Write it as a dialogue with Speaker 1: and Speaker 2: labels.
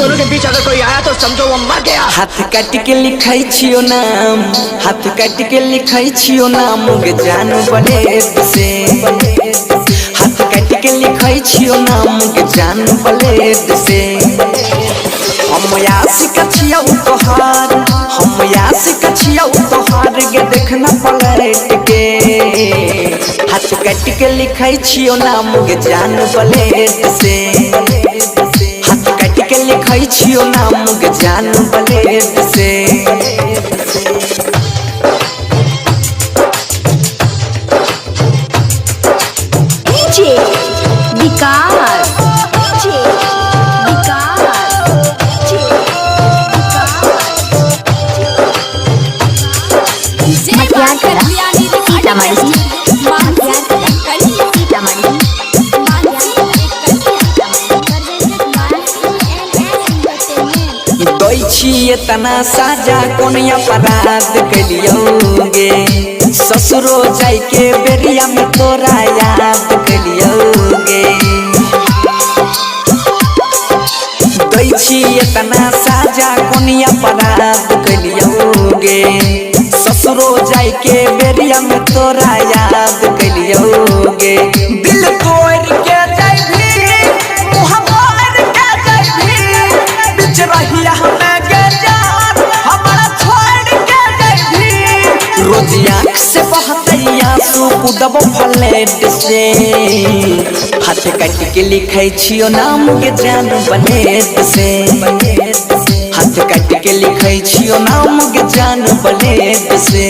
Speaker 1: दोनों के बीच अगर कोई आया तो समझो वो मर गया।
Speaker 2: हाथ काट के लिखाई छियो नाम, हाथ काट के लिखाई छियो नाम गे जान ब्लेड से। हाथ काट के लिखाई छियो नाम गे जान ब्लेड से। हम आशिक छियौ तोहार, हम आशिक छियौ तोहार गे देखना पलट के। हाथ काट के लिखाई छियो नाम गे जान ब्लेड से। हाथ काट के लिखाई छियो नाम गे जान ब्लेड से।
Speaker 3: डीजे विकास, डीजे विकास, डीजे विकास। मटियार कला सीतामढ़ी, मटियार कला सीतामढ़ी।
Speaker 2: दै छिए तना साजा कोन अपराध कलियोगे। ससुरो जाय के बेरिया में तोरा याद कलियोगे। दै छिए तना साजा कोन अपराध कलियोगे। ससुरो जाय के बेरिया में तोरा याद कलियोगे। दिल तोड़ के जाय भी, मुँह मोड़ के जाय भी, बिच रहिया हमें गे जान हमरा छोड़ के जाय भी। रोज आँख से बहतै आंसू कुदबो फ्लैट से। हाथ काट के लिखै छियो नाम गे जान ब्लेड से। हाथ काट के लिखै छियो नाम गे जान ब्लेड से।